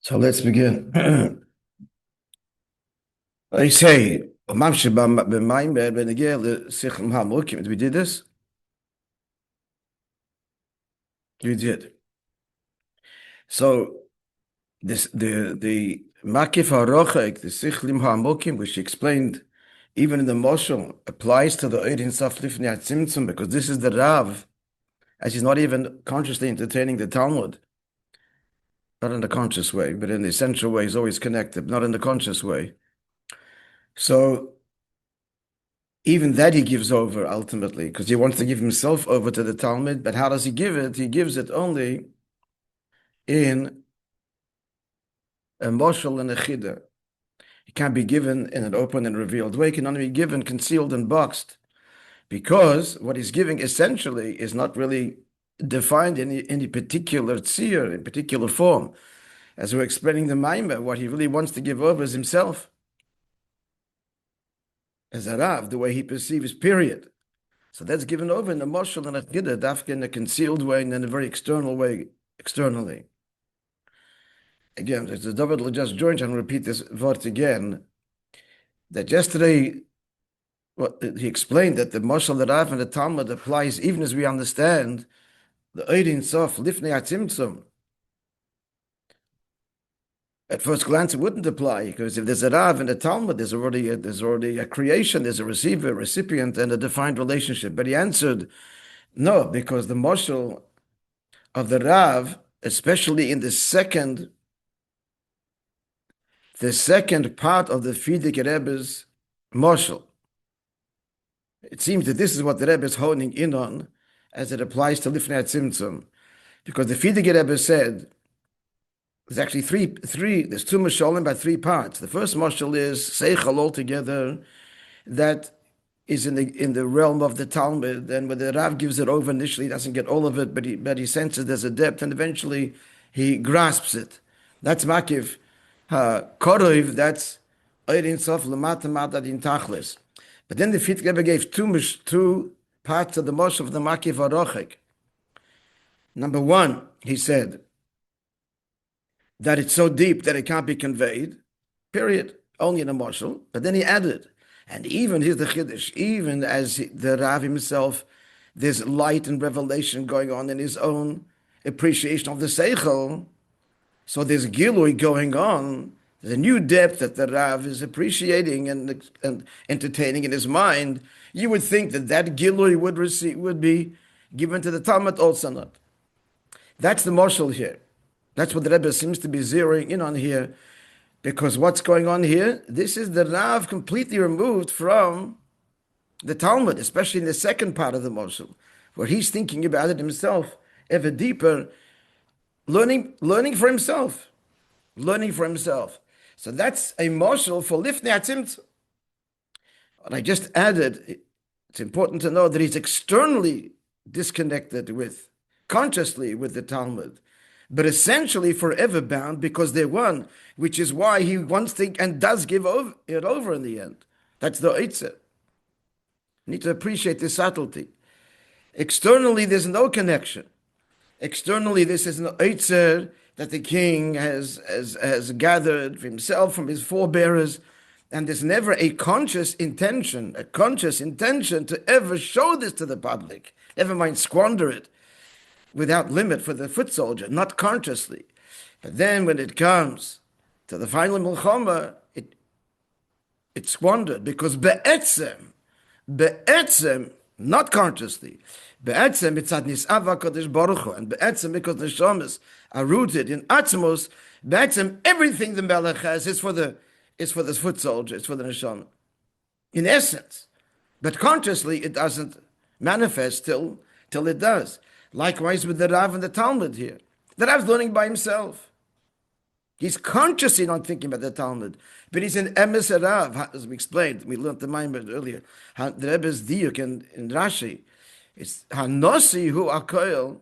So let's begin. I say, we did this? You did. So this the Makif HaRochek, the Sichlim HaMokim, which he explained even in the Moshel, applies to the Eidin Saf Lifnei HaTzimtzum, because this is the Rav, as he's not even consciously entertaining the Talmud. Not in the conscious way, but in the essential way, he's always connected, not in the conscious way. So even that he gives over ultimately, because he wants to give himself over to the Talmud. But how does he give it? He gives it only in a moshel and a chida. It can't be given in an open and revealed way. It can only be given concealed and boxed, because what he's giving essentially is not really defined in any particular tzir, in particular form. As we're explaining the Maimah, what he really wants to give over is himself. As a Rav, the way he perceives, period. So that's given over in the moshel and a chida, dafka in a concealed way and in a very external way, externally. Again, as the David just joined, and repeat this word again, that yesterday he explained that the moshel, the Rav, and the Talmud applies even as we understand the Eidin Sof Lifnei HaTzimtzum. At first glance, it wouldn't apply, because if there's a Rav and a Talmud, there's already a creation, there's a receiver, recipient, and a defined relationship. But he answered, no, because the moshel of the Rav, especially in the second part of the Frierdiker Rebbe's moshel, it seems that this is what the Rebbe is honing in on as it applies to Lifnei HaTzimtzum, because the Frierdiker Rebbe said, there's actually there's two mashalim by three parts. The first mashal is seichel altogether, that is in the realm of the Talmud, and when the Rav gives it over initially, he doesn't get all of it, but he senses there's a depth, and eventually he grasps it. That's makiv korov, that's Eidin Sof Lamata Madadin Tachlis. But then the Frierdiker Rebbe gave two parts of the mashal of the makiv harochek. Number one, he said that it's so deep that it can't be conveyed, period, only in a moshel. But then he added, and even here's the chiddush, even as the Rav himself, there's light and revelation going on in his own appreciation of the seichel, so there's gilui going on, there's a new depth that the Rav is appreciating and entertaining in his mind. You would think that gilui would be given to the Talmud also not. That's the moshel here. That's what the Rebbe seems to be zeroing in on here, because what's going on here? This is the Rav completely removed from the Talmud, especially in the second part of the moshel, where he's thinking about it himself, ever deeper, learning for himself. So that's a moshel for Lifnei HaTzimtzum. And I just added, it's important to know that he's externally disconnected consciously with the Talmud, but essentially forever bound, because they're one, which is why he wants to and does give it over in the end. That's the Eitzah. You need to appreciate this subtlety. Externally, there's no connection. Externally, this is an Eitzah that the king has gathered for himself, from his forebearers, and there's never a conscious intention to ever show this to the public, never mind squander it without limit for the foot soldier, not consciously. But then when it comes to the final Milchama, it's squandered, because be'etzem, not consciously, be'etzem mitzad nis'ava kodesh baruch hu, and be'etzem because the neshamas are rooted in atzmos, be'etzem everything the melech has is for the foot soldier, it's for the neshama, in essence. But consciously it doesn't manifest till it does. Likewise with the Rav and the Talmud here. The Rav's learning by himself. He's consciously not thinking about the Talmud, but he's an emes Rav, as we explained. We learned the Maimah earlier. The Rebbe's diuk in Rashi, it's hanosi hu akoil.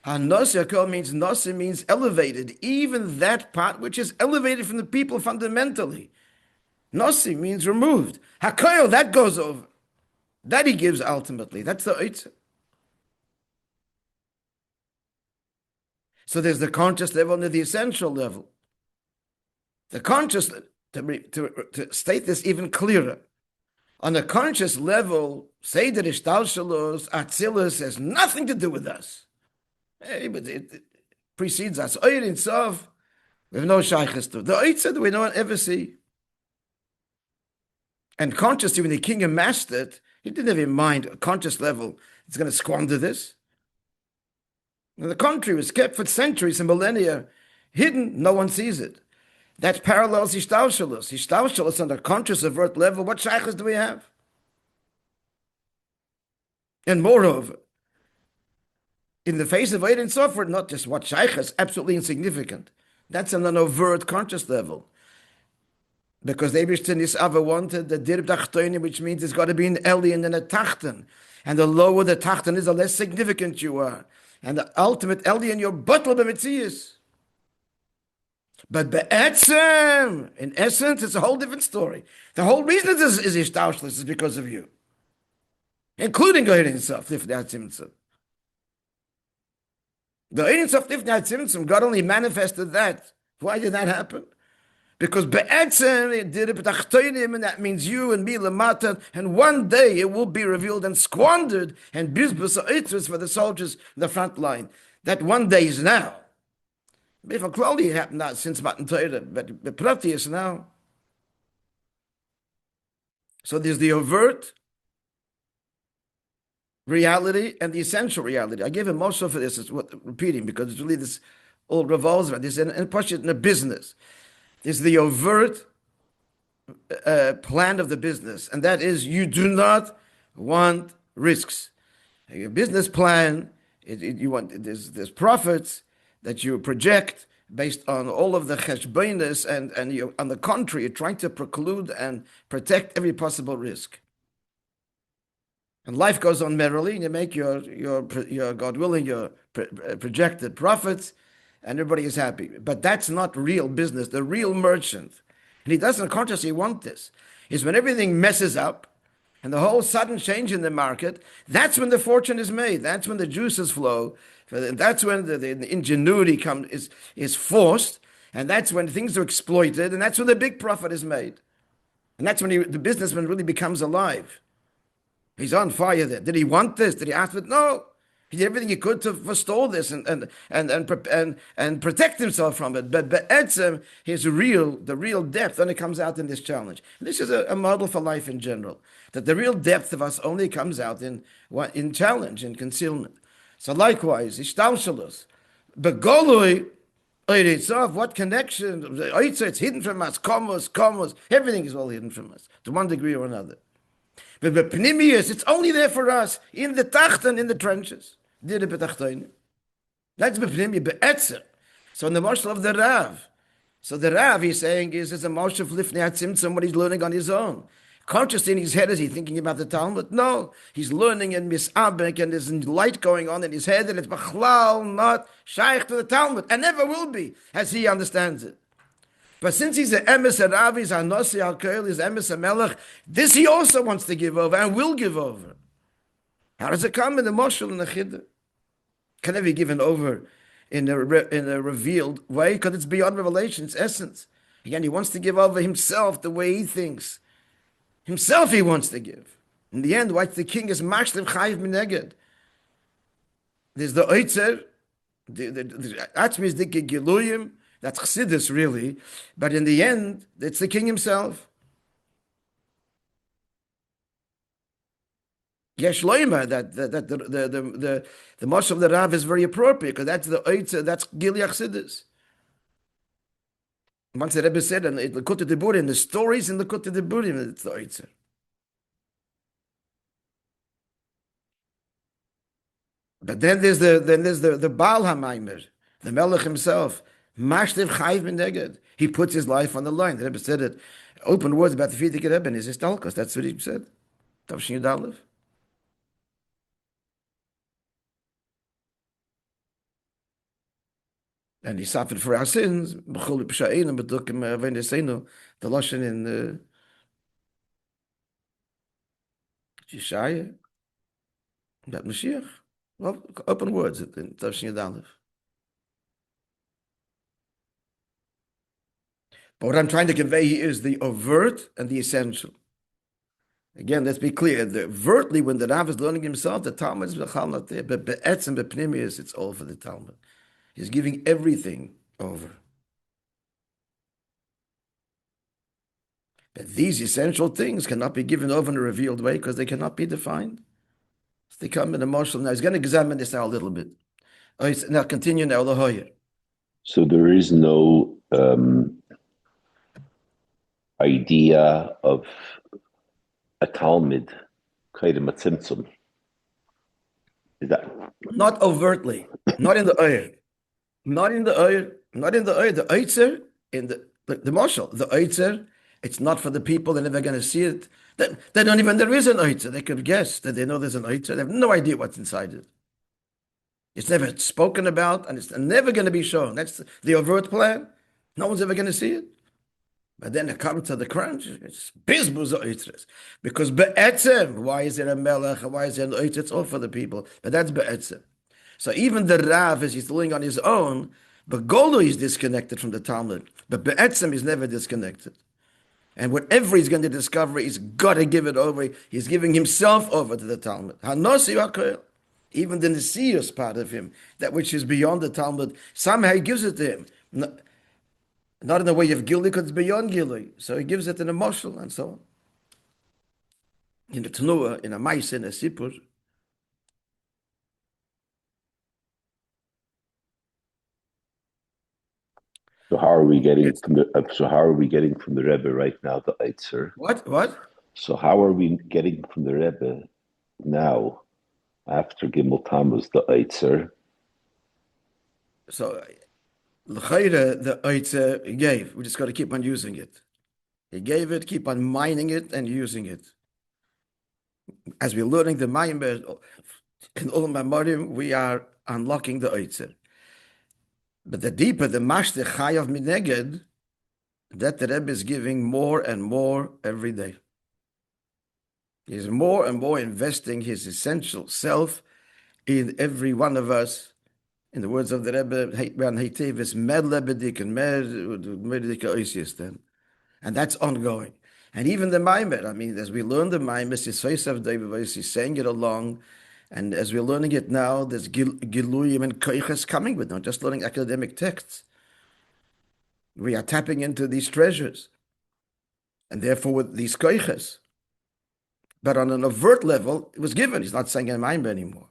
Hanosi akoil means nosi means elevated, even that part which is elevated from the people fundamentally. Nosi means removed. Hakoil, that goes over. That he gives ultimately. That's the Eitzah. So there's the conscious level and the essential level. The conscious, to state this even clearer, on a conscious level, Seder Ishtalshalos, Atzilus has nothing to do with us. But it precedes us. Oyer in Sof, we have no shaykhs to. The Oitzer we don't ever see. And consciously, when the king amassed it, he didn't have in mind a conscious level. It's going to squander this. And the country was kept for centuries and millennia hidden. No one sees it. That parallels Ishtalshalos. Ishtalshalos on a conscious, overt level. What shaykhs do we have? And moreover, in the face of Ein Sof, not just what shaykhs, absolutely insignificant. That's on an overt conscious level. Because the Eibishter Nisava wanted the dirb tachtonim, which means there's got to be an alien and a tachten. And the lower the tachten is, the less significant you are. And the ultimate alien, you're butler b'metzias. But be'etzem, in essence, it's a whole different story. The whole reason this is ishtaushlis is because of you. Including Ein Sof, Lifnei Tzimtzum. The Ein Sof, Lifnei Tzimtzum, God only manifested that. Why did that happen? Because be'etzem, it did it, and that means you and me, lamata, and one day it will be revealed and squandered, and bizbus ha'itzus for the soldiers in the front line. That one day is now. Before clearly it happened not since Matan Torah, but the Prati is now. So there's the overt reality and the essential reality. I gave him most of this, it's repeating, because it's really this all revolves around this, and push it in a business. Is the overt plan of the business, and that is you do not want risks. Your business plan, you want there's profits that you project based on all of the cheshbonis, and you, on the contrary, you're trying to preclude and protect every possible risk. And life goes on merrily, and you make your God willing, your projected profits, and everybody is happy. But that's not real business. The real merchant, and he doesn't consciously want this, is when everything messes up and the whole sudden change in the market, that's when the fortune is made. That's when the juices flow. That's when the ingenuity is forced, and that's when things are exploited, and that's when the big profit is made. And that's when the businessman really becomes alive. He's on fire there. Did he want this? Did he ask for it? No. He did everything he could to forestall this and protect himself from it. But be'etzem, the real depth only comes out in this challenge. This is a model for life in general. That the real depth of us only comes out in challenge, in concealment. So likewise, ishtalshalos, begolui, what connection? It's hidden from us. Komos, everything is all hidden from us to one degree or another. But b'pnimius, it's only there for us in the tachten, in the trenches. That's b'pnimius, be'etzer. So in the marshal of the Rav, so the Rav, he's saying, is a marshal of lifnei tzimtzum, what he's learning on his own. Consciously in his head, is he thinking about the Talmud? No, he's learning in misabek, and there's light going on in his head, and it's b'chlal, not shaykh to the Talmud, and never will be, as he understands it. But since he's an emes Rav, he's a nosi al-koel, he's emes melech, this he also wants to give over, and will give over. How does it come in the moshel and the chiddush? Can it be given over in a revealed way? Because it's beyond revelation, it's essence. Again, he wants to give over himself the way he thinks. Himself he wants to give. In the end, what the king is mashlev chayiv mineged. There's the oitzer, the atzmis dike giluyim, that's chassidus really, but in the end, it's the king himself. Yesh loima, that the moshe of the Rav is very appropriate, because that's the oitzer, that's gil chassidus. Once the Rebbe said, and the Likutei Diburim, the stories in the Likutei Diburim, it's the oitzer. But then there's the Baal HaMaimer, the Melech himself. Mashlev Chayiv Mineged. He puts his life on the line. The Rebbe said it. Open words about the Frierdiker Rebbe and his Histalkos. That's what he said. Tavshin Yud Aleph. And he suffered for our sins. B'chol b'sha'einu b'dukim v'neseinu. The Lashon in Yeshaya. That Mashiach. Well, open words in Tavshin Yud Aleph. But what I'm trying to convey here is the overt and the essential. Again, let's be clear. The overtly, when the Rav is learning himself, the Talmud is not there. But be'etzem, be'pnimius, it's all for the Talmud. He's giving everything over. But these essential things cannot be given over in a revealed way because they cannot be defined. So they come in emotional. Now, he's going to examine this now a little bit. Now, continue now, Lahoyer. So there is no idea of a Talmud, kind of a tzimtzum. Is that not overtly, not in the oyer, not in the oyer, not in the oyer. The oitzer in the mashal, the oitzer. It's not for the people. They're never going to see it. They don't even. There is an oitzer. They could guess that they know there's an oitzer. They have no idea what's inside it. It's never spoken about, and it's never going to be shown. That's the overt plan. No one's ever going to see it. But then it comes to the crunch, it's bizbuz oitzres. Because be'etzem, why is there a melech, why is there an oitz? It's all for the people. But that's be'etzem. So even the Rav, as he's doing on his own, but Golu is disconnected from the Talmud. But be'etzem is never disconnected. And whatever he's going to discover, he's got to give it over. He's giving himself over to the Talmud. Hanosi HaKoel. Even the Nesiyus part of him, that which is beyond the Talmud, somehow he gives it to him. Not in the way of Gilui, because it's beyond Gilui. So he gives it in a moshel and so on. In a Tanua, in a Maise, in a Sipur. so? How are we getting from the Rebbe right now, the Eitzer? What? So how are we getting from the Rebbe now, after Gimel Tammuz, the Eitzer? So L'chayre, the Eitzer he gave. We just got to keep on using it. He gave it, keep on mining it and using it. As we're learning the Maimber in Ulam Mamorim, we are unlocking the Eitzer. But the deeper the Mashte Chayav Mineged, that the Rebbe is giving more and more every day. He's more and more investing his essential self in every one of us. In the words of the Rebbe, and that's ongoing. And even the Maimer, I mean, as we learn the Maimer, he's saying it along, and as we're learning it now, there's Giluyim and Koiches coming with, not just learning academic texts. We are tapping into these treasures, and therefore with these Koiches. But on an overt level, it was given. He's not saying a Maimer anymore.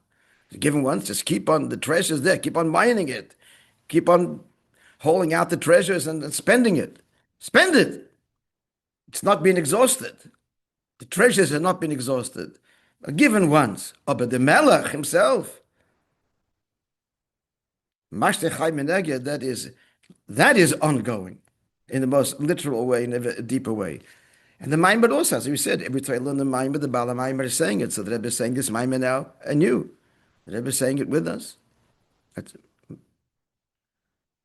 Given once, just keep on, the treasures there, keep on mining it, keep on hauling out the treasures and spending it. Spend it. It's not been exhausted. The treasures have not been exhausted. Given once. Oh, but the Melech himself, that is ongoing in the most literal way, in a deeper way. And the Maimer also, as we said, every time I learn the Maimer, the Bala Maimer is saying it. So the Rebbe is saying this Maimer now anew. The Rebbe is saying it with us.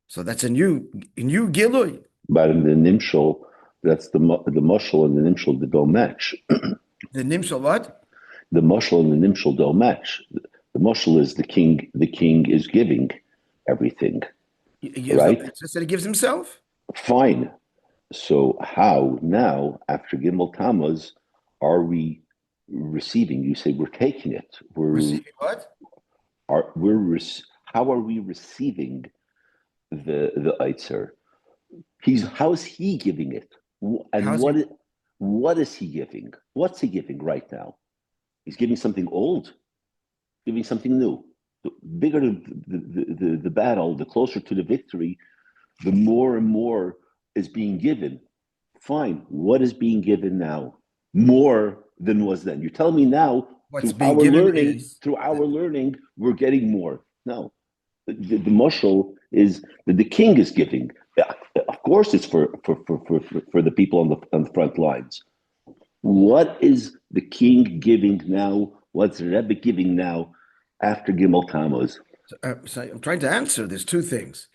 So that's a new Gilui. But in the Nimshal, that's the Moshel and the Nimshal that don't match. The Nimshal what? The Moshel and the Nimshal don't match. The Moshel is the king. The king is giving everything, right? Just that he gives himself. Fine. So how now, after Gimel Tammuz, are we receiving? You say we're taking it. We're receiving what? How are we receiving the Eitzer? How is he giving it? And what is he giving? What's he giving right now? He's giving something old, giving something new. The bigger the battle, the closer to the victory, the more and more is being given. Fine. What is being given now? More than was then. You tell me now, through our learning, we're getting more. No. The mashal is that the king is giving. Of course, it's for the people on the front lines. What is the king giving now? What's the Rebbe giving now after Gimel Tammuz? So I'm trying to answer. There's two things.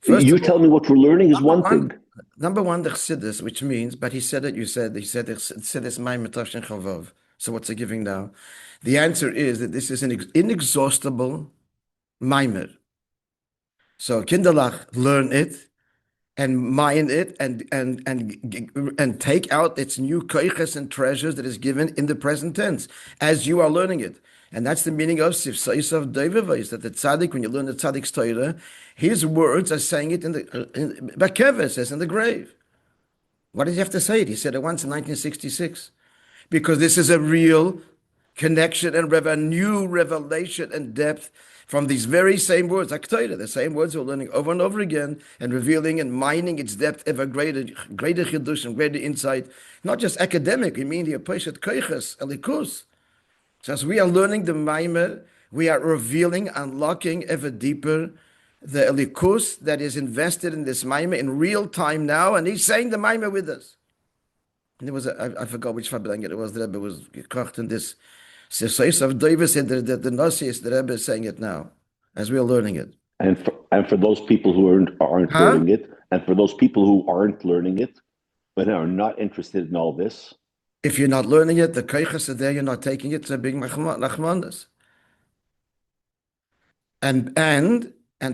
First, you tell me what we're learning is one thing. Number one, the Chassidus, which means, but he said it. He said it's my Metash Chavov. So what's he giving now? The answer is that this is an inexhaustible Maimer. So Kinderlach, learn it. and mine it and take out its new koiches and treasures that is given in the present tense as you are learning it. And that's the meaning of Sifsais of Doivavais, that the tzaddik, when you learn the tzaddik's Torah, his words are saying it in the Bakeves, says in the grave. Why did he have to say it? He said it once in 1966. Because this is a real connection and a new revelation and depth from these very same words, Aktoida, the same words we're learning over and over again and revealing and mining its depth ever greater chidush and greater insight, not just academic, we mean the Aposhet Koiches, Elikus. So as we are learning the Maimer, we are revealing, unlocking ever deeper the Elikus that is invested in this Maimer in real time now, and he's saying the Maimer with us. And there was I forgot which Fabelanga it was. The Rebbe was kocht in this. Sifsais of David said that the Nasi is the Rebbe is saying it now, as we are learning it. And for those people who aren't learning it, and for those people who aren't learning it, but are not interested in all this. If you're not learning it, the koiches are there, you're not taking it, it's a big nachmanas. And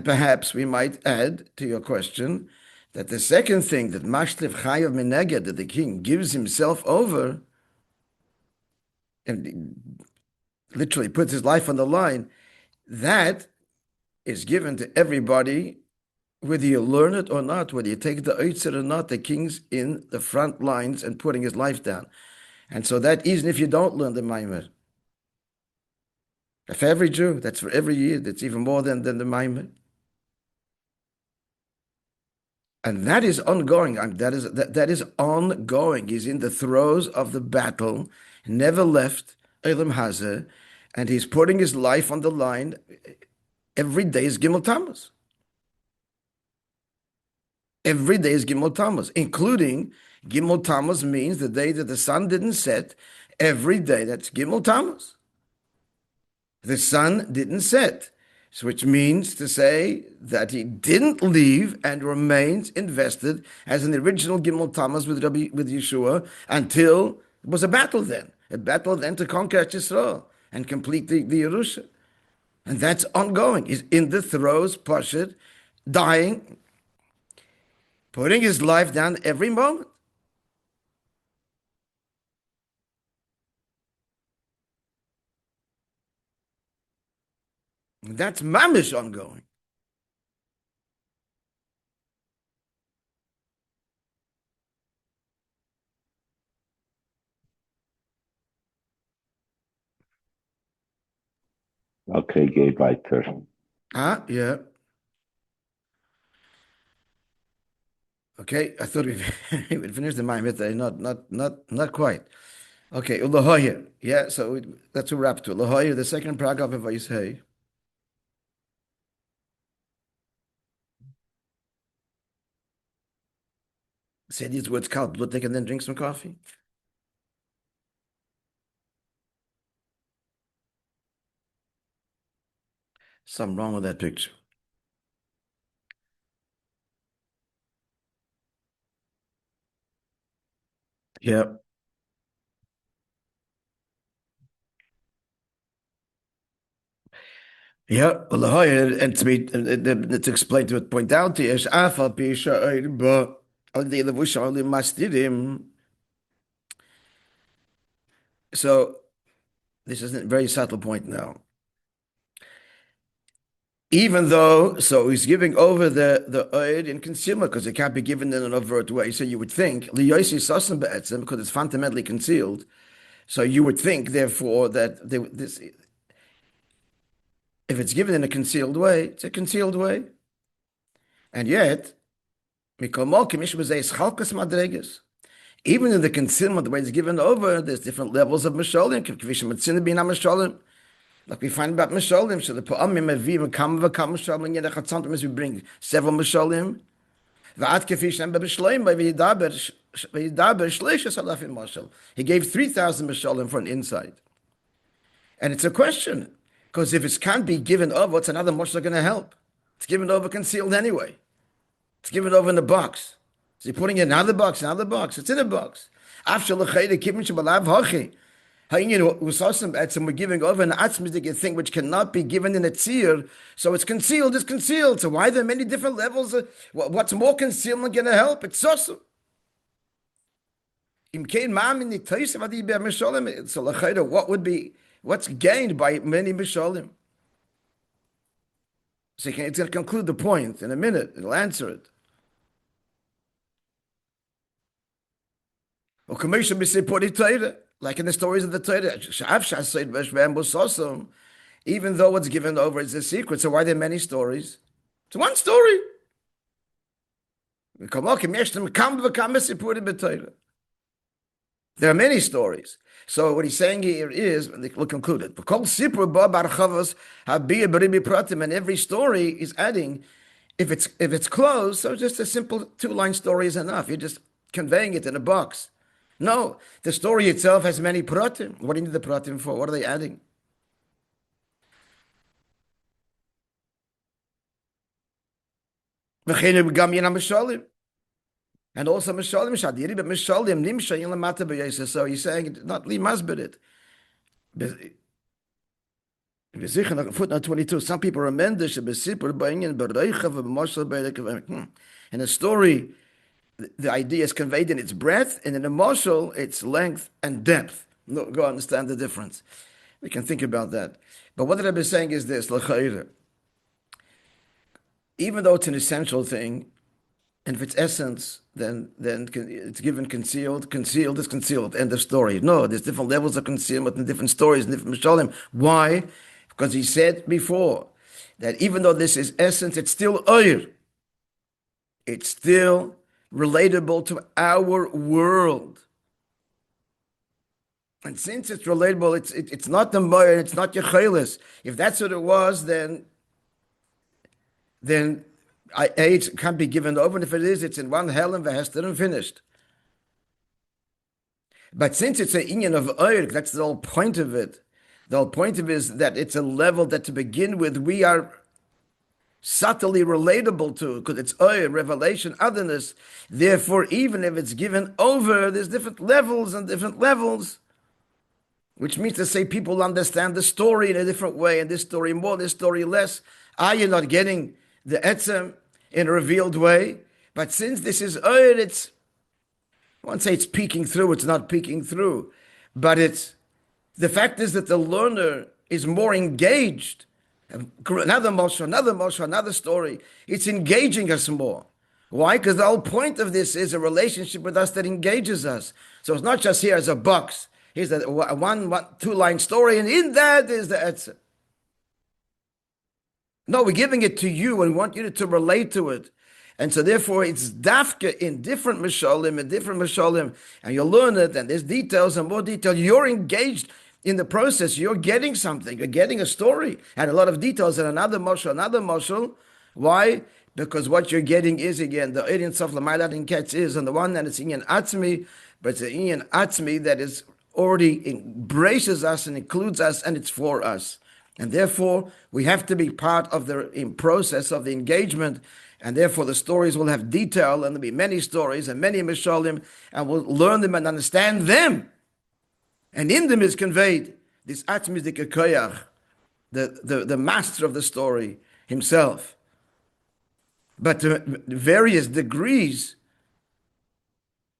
perhaps we might add to your question that the second thing that Mashlif Chayav Meneged, that the king gives himself over and literally puts his life on the line, that is given to everybody, whether you learn it or not, whether you take the Oitzer or not, the king's in the front lines and putting his life down. And so that even if you don't learn the Maimer, for every Jew, that's for every year, that's even more than the Maimer. And that is ongoing. That is ongoing. He's in the throes of the battle, never left Elam Hazeh, and he's putting his life on the line. Every day is Gimel Tammuz. Every day is Gimel Tammuz, including Gimel Tammuz means the day that the sun didn't set. Every day, that's Gimel Tammuz. The sun didn't set, which means to say that he didn't leave and remains invested as an original Gimel Tammuz with Yeshua until it was a battle then to conquer Yisrael and complete the Yerusha. And that's ongoing. He's in the throes, Pashut, dying, putting his life down every moment. That's mamish ongoing. Okay, Gabe, weiter. Yeah. Okay, I thought we would finish the Ma'amid today. Not quite. Okay, Ulahoyer. Yeah, so that's a wrap to Ulahoyer, the second paragraph of Vayisei. Say these words, Kal Blutik, and then drink some coffee. Something wrong with that picture. Yeah. Yeah, and to be to explain to it, point out to Yesh Afal Pisha but the Levush only Mastidim. So this is a very subtle point now. Even though, so he's giving over the oid in concealment because it can't be given in an overt way. So you would think liyosi sasim be'etzem because it's fundamentally concealed. So you would think, therefore, that if it's given in a concealed way, it's a concealed way. And yet, even in the concealment, the way it's given over, there's different levels of Misholim. Like we find about Misholim, so the Pa'amim Evim Kam V'Kam Misholim, yet sometimes we bring several Misholim. He gave 3,000 Misholim for an insight. And it's a question, because if it can't be given over, what's another Moshe going to help? It's given over concealed anyway. It's given over in a box. So you're putting it in another box, it's in a box. We're giving over an atzmidik thing which cannot be given in a tzir, so it's concealed. It's concealed. So why are there many different levels? What's more concealment going to help? It's awesome. So what's gained by many mishalim? So it's going to conclude the point in a minute. It'll answer it. Like in the stories of the Torah, even though what's given over is a secret, so why are there many stories? It's one story. There are many stories. So what he's saying here is, we'll conclude it. And every story is adding, if it's closed, so just a simple 2-line story is enough. You're just conveying it in a box. No, the story itself has many pratim. What do you need the pratim for? What are they adding? And also Mishalim Shadiri, but Mishalim Nimshayin Lamata B'Yesa. So he's saying not Li Masberit. Footnote 22. Some people are mendish in a story, the idea is conveyed in its breadth, and in a moshel, its length and depth. No, go understand the difference. We can think about that. But what the Rabbi is saying is this: even though it's an essential thing, and if it's essence, then it's given concealed. Concealed is concealed. End of story. No, there's different levels of concealment and different stories and different mishalim. Why? Because he said before that even though this is essence, it's still oir. It's still relatable to our world. And since it's relatable, it's not the moyer, it's not yechelis. If that's what it was, then it can't be given over, and if it is, it's in one hell and v'hester and finished. But since it's an inyan of oil, that's the whole point of it. The whole point of it is that it's a level that to begin with, we are subtly relatable to, because it's oil, revelation, otherness. Therefore, even if it's given over, there's different levels and different levels, which means to say people understand the story in a different way, and this story more, this story less. You're not getting the etzem in a revealed way, but since this is oil, I won't say it's peeking through, it's not peeking through, but the fact is that the learner is more engaged. Another Moshe, another story. It's engaging us more. Why? Because the whole point of this is a relationship with us that engages us. So it's not just here as a box. Here's a 2-line story, and in that is the etzem. No, we're giving it to you, and we want you to relate to it. And so therefore, it's dafka in different mishalim, and you'll learn it, and there's details and more detail. You're engaged in the process. You're getting something. You're getting a story and a lot of details and another mashal. Why? Because what you're getting is, again, the audience of Lamailat and Ketz is, on the one hand, it's inyan atzmi, but it's an inyan atzmi that is already embraces us and includes us, and it's for us. And therefore, we have to be part of the process of the engagement, and therefore the stories will have detail, and there'll be many stories and many mishalim, and we'll learn them and understand them. And in them is conveyed this atmidik koyach, the master of the story himself. But to various degrees,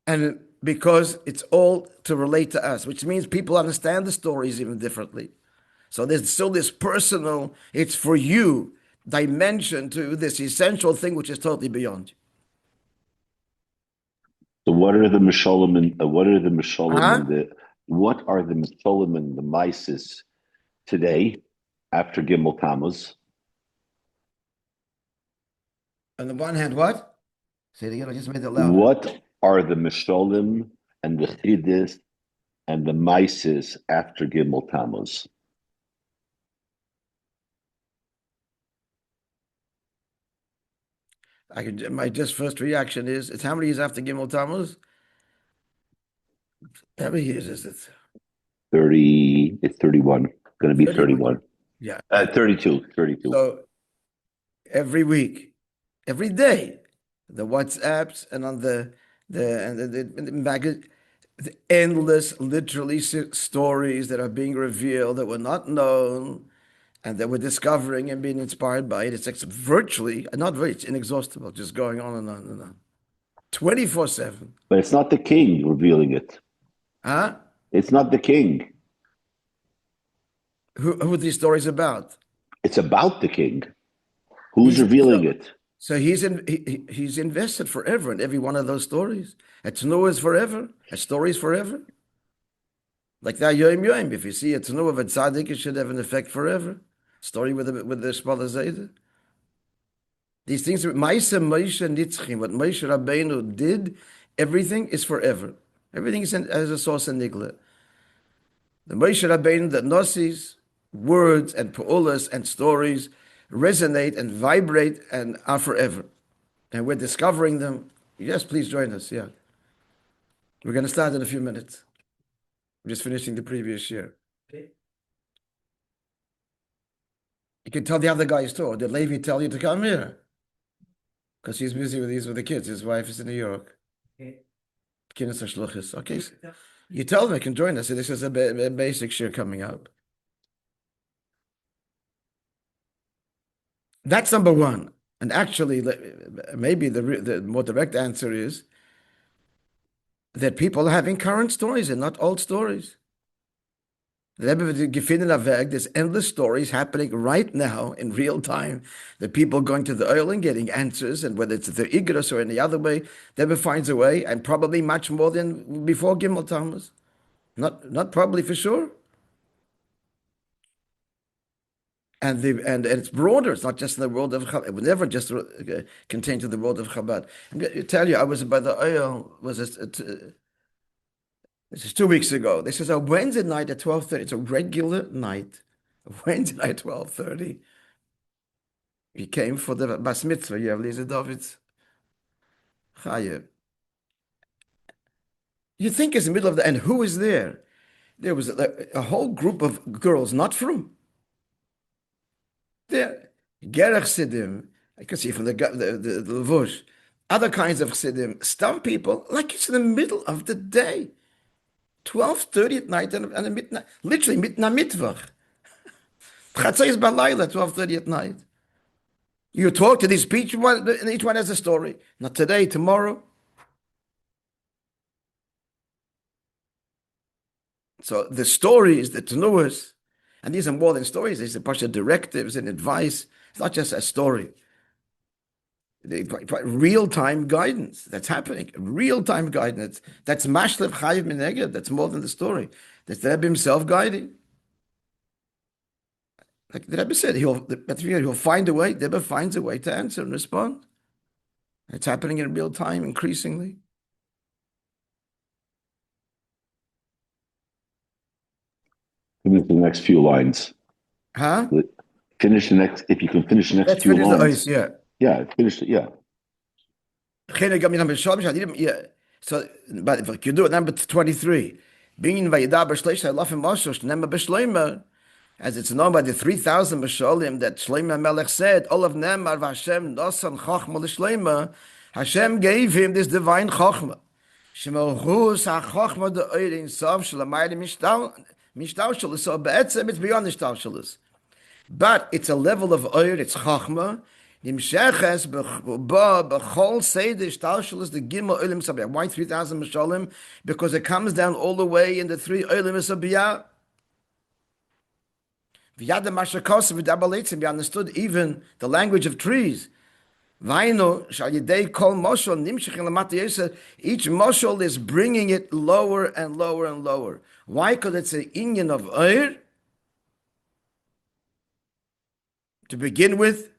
and because it's all to relate to us, which means people understand the stories even differently. So there's still this personal, it's for you dimension to this essential thing which is totally beyond you. So what are the mishalim and what are the mises today after Gimel Tammuz? On the one hand, what? Say it again. I just made it loud. What are the mishalim and the chidis and the mises after Gimel Tammuz? My just first reaction is, it's how many years after Gimel Tammuz? How many years is it? 30, it's 31. Going to be 31. Yeah. 32. So every week, every day, the WhatsApps and on the magazine, the endless, literally stories that are being revealed that were not known and that we're discovering and being inspired by it. It's virtually, not very, it's inexhaustible, just going on and on and on. 24/7. But it's not the king revealing it. Huh? It's not the king. Who are these stories about? It's about the king. Who's revealing it? So he's invested forever in every one of those stories. A Tnuah is forever. A story is forever. Like that Yom Yom. If you see a Tnuah of a tzaddik, it should have an effect forever. Story with the Shvat Zayda. These things, Maisa Moishe Nitzchim, what Moishe Rabbeinu did, everything is forever. Everything is as a source and nigla. The Moishe Rabbeinu, the Nosis, words and Pa'ulas and stories resonate and vibrate and are forever. And we're discovering them. Yes, please join us. Yeah. We're going to start in a few minutes. We're just finishing the previous year. Okay. You can tell the other guys too. Or did Levi tell you to come here? Because he's busy with the kids. His wife is in New York. Okay. Okay. You tell them they can join us. So this is a basic share coming up. That's number one. And actually, maybe the more direct answer is that people are having current stories and not old stories. There's endless stories happening right now in real time. The people going to the oil and getting answers, and whether it's the Igros or any other way, Rebbe finds a way, and probably much more than before Gimel Tammuz. Not probably for sure. And it's broader. It's not just in the world of Chabad. It would never just contain to the world of Chabad. I'm going to tell you, I was by the oil. This is 2 weeks ago. This is a Wednesday night at 12:30. It's a regular night. A Wednesday night at 12:30. He came for the Bas Mitzvah. You have Lisa David's Chayev. You think it's the middle of the, and who is there? There was a whole group of girls, not from. There, Gerach Sidim, I can see from the Levush, other kinds of Sidim, some people, like it's in the middle of the day, 12:30 at night and midnight, literally Mitvach. Chatzos Balayla, 12:30 at night. You talk to these people, and each one has a story. Not today, tomorrow. So the stories, the Tenuas, and these are more than stories. These are a bunch of directives and advice. It's not just a story. Real-time guidance that's happening. Real-time guidance. That's Mashlev Chayiv Mineged. That's more than the story. That's the Rebbe himself guiding. Like the Rebbe said, he'll find a way. The Rebbe finds a way to answer and respond. It's happening in real time increasingly. Finish the next few lines. Huh? Finish the next, if you can finish the next few lines. Ice, yeah. Yeah, finish it, yeah. So, but if you do it, number 23. Being Vayidah B'Shleish Halafim Moshe, Shnema B'Shleimer, as it's known by the 3,000 B'Sholim that Shleimer Melech said, all of them are Hashem Nosan Chochma L'Shleimer. Hashem gave him this divine Chochma. Shemelchus HaChochma De'oirin Sov Shalamayim Mishtaushal. So Be'etzem, it's beyond Mishtaushal. But it's a level of oir, it's Chochma. Nimsheches b'chol seder Shtalshal the Gimel Olim Sabiyah. Why 3,000 Mishalim? Because it comes down all the way in the 3 Olim Sabiyah. V'yada Mashakos v'dabaletzim. We understood even the language of trees. Vaino shal yidei kol moshel nimshechin lamata yosef. Each moshel is bringing it lower and lower and lower. Why? Because it's an inyan of oir to begin with,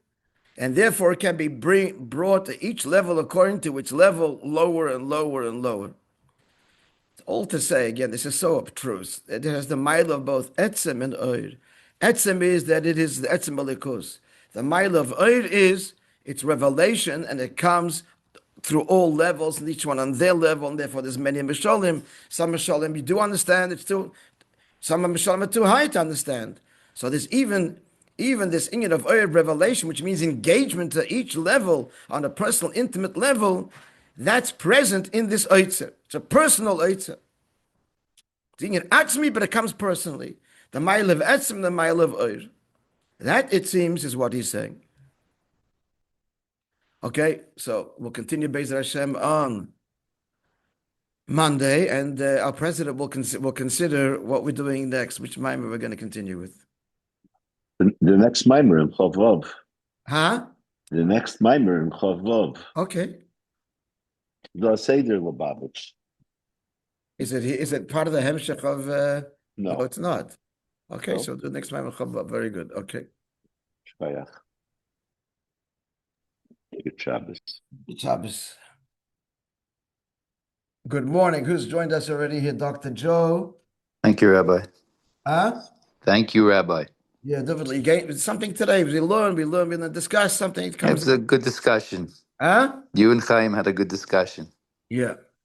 and therefore it can be brought to each level according to which level, lower and lower and lower. It's all to say, again, this is so obtruse. It has the mile of both etzem and oir. Etzem is that it is the etzem alikus. The mile of oir is its revelation, and it comes through all levels, and each one on their level, and therefore there's many Mishalim. Some Mishalim you do understand, some Mishalim are too high to understand. So there's even this inyan of oir revelation, which means engagement to each level on a personal, intimate level, that's present in this oitzer. It's a personal oitzer. It's atzmi, but it comes personally. The mile of etzim, the mile of oir. That, it seems, is what he's saying. Okay, so we'll continue Be'ez Hashem on Monday, and our president will consider what we're doing next, which Maimon we're going to continue with. The next Maimon in Chav Vav. Huh? The next Maimon in Chav Vav. Okay. The Seder Lubavitch. Is it part of the Hemshech of? No, it's not. Okay, no. so the next Maimon Chav Vav. Very good. Okay. Shvayach. Good Shabbos. Good Shabbos. Good morning. Who's joined us already here? Dr. Joe. Thank you, Rabbi. Huh? Thank you, Rabbi. Yeah, definitely. You gained something today. We learned, we're going to discuss something. It was a good discussion. Huh? You and Chaim had a good discussion. Yeah.